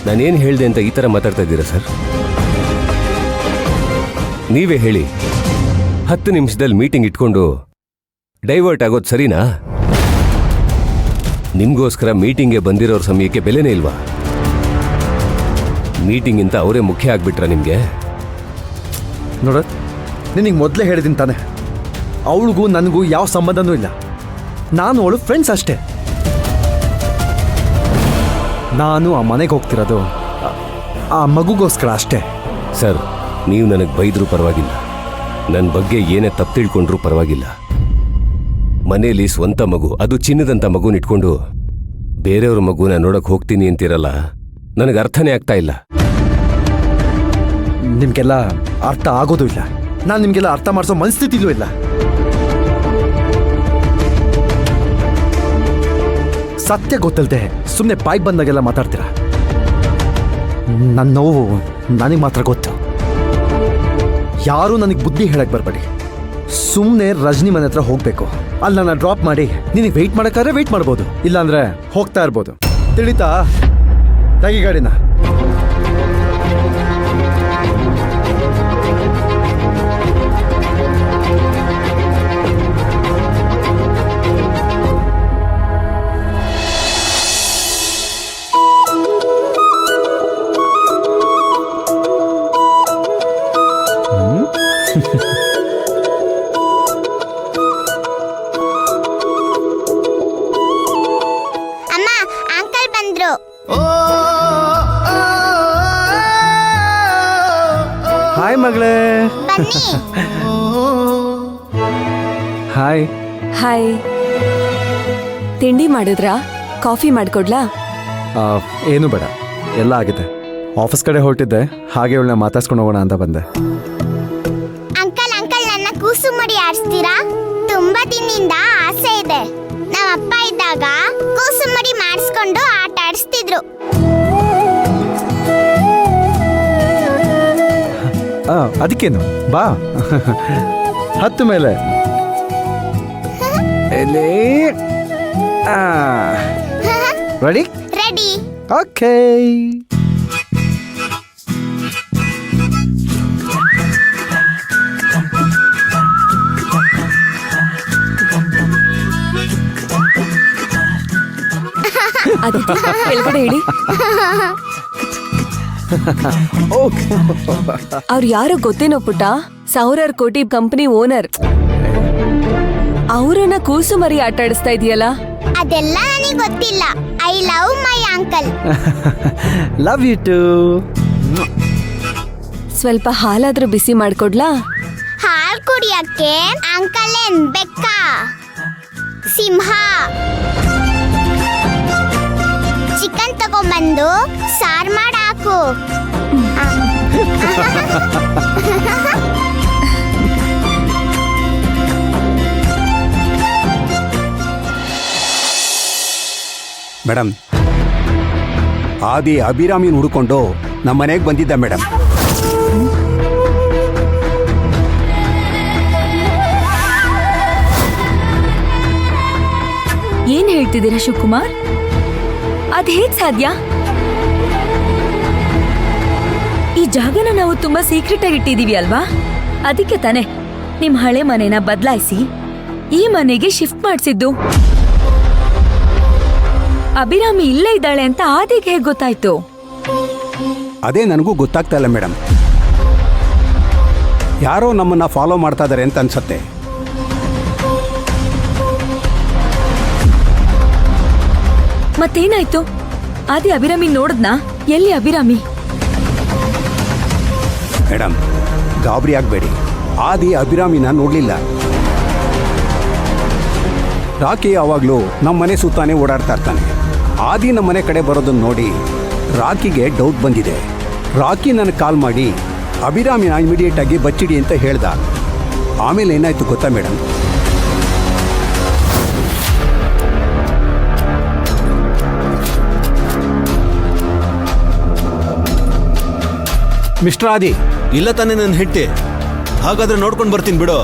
ನಾನೇನು ಹೇಳಿದೆ ಅಂತ ಈ ಥರ ಮಾತಾಡ್ತಾ ಇದ್ದೀರಾ ಸರ್? ನೀವೇ ಹೇಳಿ, 10 ನಿಮಿಷದಲ್ಲಿ ಮೀಟಿಂಗ್ ಇಟ್ಕೊಂಡು ಡೈವರ್ಟ್ ಆಗೋದು ಸರಿನಾ? ನಿಮಗೋಸ್ಕರ ಮೀಟಿಂಗ್ಗೆ ಬಂದಿರೋರ ಸಮಯಕ್ಕೆ ಬೆಲೆನೇ ಇಲ್ವಾ? ಮೀಟಿಂಗಿಂತ ಅವರೇ ಮುಖ್ಯ ಆಗ್ಬಿಟ್ರಾ ನಿಮಗೆ? ನೋಡ, ನಿನಗೆ ಮೊದಲೇ ಹೇಳಿದ್ದೀನಿ ತಾನೆ, ಅವಳಿಗೂ ನನಗೂ ಯಾವ ಸಂಬಂಧನೂ ಇಲ್ಲ. ನಾನು ಅವಳು ಫ್ರೆಂಡ್ಸ್ ಅಷ್ಟೇ. ನಾನು ಆ ಮನೆಗೆ ಹೋಗ್ತಿರೋದು ಆ ಮಗುಗೋಸ್ಕರ ಅಷ್ಟೇ. ಸರ್, ನೀವು ನನಗೆ ಬೈದರೂ ಪರವಾಗಿಲ್ಲ, ನನ್ನ ಬಗ್ಗೆ ಏನೇ ತಪ್ಪು ತಿಳ್ಕೊಂಡ್ರೂ ಪರವಾಗಿಲ್ಲ. ಮನೆಯಲ್ಲಿ ಸ್ವಂತ ಮಗು, ಅದು ಚಿನ್ನದಂಥ ಮಗುನ ಇಟ್ಕೊಂಡು ಬೇರೆಯವ್ರ ಮಗುನ ನೋಡಕ್ಕೆ ಹೋಗ್ತೀನಿ ಅಂತಿರಲ್ಲ, ನನಗೆ ಅರ್ಥನೇ ಆಗ್ತಾ ಇಲ್ಲ. ನಿಮಗೆಲ್ಲ ಅರ್ಥ ಆಗೋದು ಇಲ್ಲ. ನಾನು ನಿಮಗೆಲ್ಲ ಅರ್ಥ ಮಾಡಿಸೋ ಮನಸ್ಥಿತಿಲೂ ಇಲ್ಲ. ಸತ್ಯ ಗೊತ್ತಲ್ದೆ ಸುಮ್ಮನೆ ಬಾಯ್ಗೆ ಬಂದಾಗೆಲ್ಲ ಮಾತಾಡ್ತೀರಾ. ನನ್ನ ನೋವು ನನಗೆ ಮಾತ್ರ ಗೊತ್ತು. ಯಾರೂ ನನಗೆ ಬುದ್ಧಿ ಹೇಳಕ್ಕೆ ಬರಬೇಡಿ. ಸುಮ್ಮನೆ ರಜನಿ ಮನೆ ಹತ್ರ ಹೋಗಬೇಕು. ಅಲ್ಲಿ ನನ್ನ ಡ್ರಾಪ್ ಮಾಡಿ ನಿನಗೆ ವೆಯ್ಟ್ ಮಾಡೋಕ್ಕಾದ್ರೆ ವೆಯ್ಟ್ ಮಾಡ್ಬೋದು, ಇಲ್ಲಾಂದ್ರೆ ಹೋಗ್ತಾ ಇರ್ಬೋದು. ತಿಳಿತಾ? ತೆಗಿ ಗಾಡಿನ. ಅಮ್ಮ, ಅಂಕಲ್ ಬಂದ್ರು. ಹಾಯ್ ಮಗಳೇ. ಬನ್ನಿ. ಹಾಯ್. ಹಾಯ್. ತಿಂಡಿ ಮಾಡಿದ್ರಾ? ಕಾಫಿ ಮಾಡ್ಕೊಡ್ಲಾ? ಏನು ಬೇಡ, ಎಲ್ಲ ಆಗಿದೆ. ಆಫೀಸ್ ಕಡೆ ಹೊರಟಿದ್ದೆ, ಹಾಗೆ ಇವಳನ್ನ ಮಾತಾಡ್ಸ್ಕೊಂಡು ಹೋಗೋಣ ಅಂತ ಬಂದೆ. ಅಂಕಲ್, ನನ್ನ ಕೂಸು ಮಡಿ ಆಡಿಸ್ತೀರಾ? ತುಂಬಾ ದಿನದಿಂದ ಆಸೆ ಇದೆ. ನಮ್ಮ ಅಪ್ಪ ಇದ್ದಾಗ ಕೂಸು ಮಡಿ ಮಾಡಿಸ್ಕೊಂಡು ಆಟ ಆಡಿಸ್ತಿದ್ರು. ಅದಕ್ಕೇನು, ಬಾ. ಹತ್ತು ಮೇಲೆ ರೆಡಿ? ರೆಡಿ. ಓಕೆ. ಅದಕ್ಕೆ ಕೆಳಗಡೆ ಇಡಿ. ಅವ್ರು ಯಾರು ಗೊತ್ತೇನೋ ಪುಟ್ಟ? 1,000 ಕೋಟಿ ಕಂಪನಿ ಓನರ್. ಅವರನ್ನ ಕೂಸು ಮರಿ ಆಟ ಆಡಿಸ್ತಾ ಇದೆಯಲ್ಲ? ಅದೆಲ್ಲ ನನಗೆ ಗೊತ್ತಿಲ್ಲ. I love my uncle. Love you too. ಸ್ವಲ್ಪ ಹಾಲಾದ್ರೂ ಬಿಸಿ ಮಾಡ್ಕೊಡ್ಲಾ? ಹಾಲ್ ಕುಡಿಯಕ್ಕೆ ಅಂಕಲ್ ಏನ್ ಬೆಕ್ಕ? ಸಿಂಹ. ಚಿಕನ್ ತಗೊಂಬಂದು ಸಾರ್ ಮಾಡಾಕು. ಮೇಡಮ್, ಆದಿ ಅಭಿರಾಮಿನ ಹುಡುಕೊಂಡು ನಮ್ಮ ಮನೆಗೆ ಬಂದಿದ್ದ ಮೇಡಮ್. ಏನ್ ಹೇಳ್ತಿದ್ದೀರಾ ಶಿವಕುಮಾರ್? ಅದ್ ಹೇಗ್ ಸಾಧ್ಯ? ಈ ಜಾಗನ ನಾವು ತುಂಬಾ ಸೀಕ್ರೆಟ್ ಆಗಿ ಇಟ್ಟಿದೀವಿ ಅಲ್ವಾ? ಅದಕ್ಕೆ ತಾನೆ ನಿಮ್ ಹಳೆ ಮನೆನ ಬದಲಾಯಿಸಿ ಈ ಮನೆಗೆ ಶಿಫ್ಟ್ ಮಾಡಿಸಿದ್ದು. ಅಭಿರಾಮಿ ಇಲ್ಲೇ ಇದ್ದಾಳೆ ಅಂತ ಆದಿಗೆ ಹೇಗ್ ಗೊತ್ತಾಯ್ತು? ಅದೇ ನನಗೂ ಗೊತ್ತಾಗ್ತಾ ಇಲ್ಲ ಮೇಡಮ್. ಯಾರೋ ನಮ್ಮನ್ನ ಫಾಲೋ ಮಾಡ್ತಾ ಇದ್ದಾರೆ ಅಂತ ಅನ್ಸತ್ತೆ. ಮತ್ತೇನಾಯ್ತು? ಆದಿ ಅಭಿರಾಮಿ ನೋಡಿದ್ನಾ? ಎಲ್ಲಿ ಅಭಿರಾಮಿ? ಮೇಡಮ್, ಗಾಬರಿ ಆಗಬೇಡಿ. ಆದಿ ಅಭಿರಾಮಿನ ನೋಡಲಿಲ್ಲ. ರಾಕಿ ಯಾವಾಗಲೂ ನಮ್ಮ ಮನೆ ಸುತ್ತಾನೆ ಓಡಾಡ್ತಾ ಇರ್ತಾನೆ. ಆದಿ ನಮ್ಮ ಮನೆ ಕಡೆ ಬರೋದನ್ನು ನೋಡಿ ರಾಕಿಗೆ ಡೌಟ್ ಬಂದಿದೆ. ರಾಕಿ ನನಗೆ ಕಾಲ್ ಮಾಡಿ ಅಭಿರಾಮಿನ ಇಮಿಡಿಯೇಟ್ ಆಗಿ ಬಚ್ಚಿಡಿ ಅಂತ ಹೇಳ್ದ. ಆಮೇಲೆ ಏನಾಯ್ತು ಗೊತ್ತಾ ಮೇಡಮ್? ಮಿಸ್ಟರ್ ಆದಿ. ಇಲ್ಲ ತಾನೇ ನನ್ನ ಹೆಂಡತಿ. ಹಾಗಾದ್ರೆ ನೋಡ್ಕೊಂಡು ಬರ್ತೀನಿ ಬಿಡು.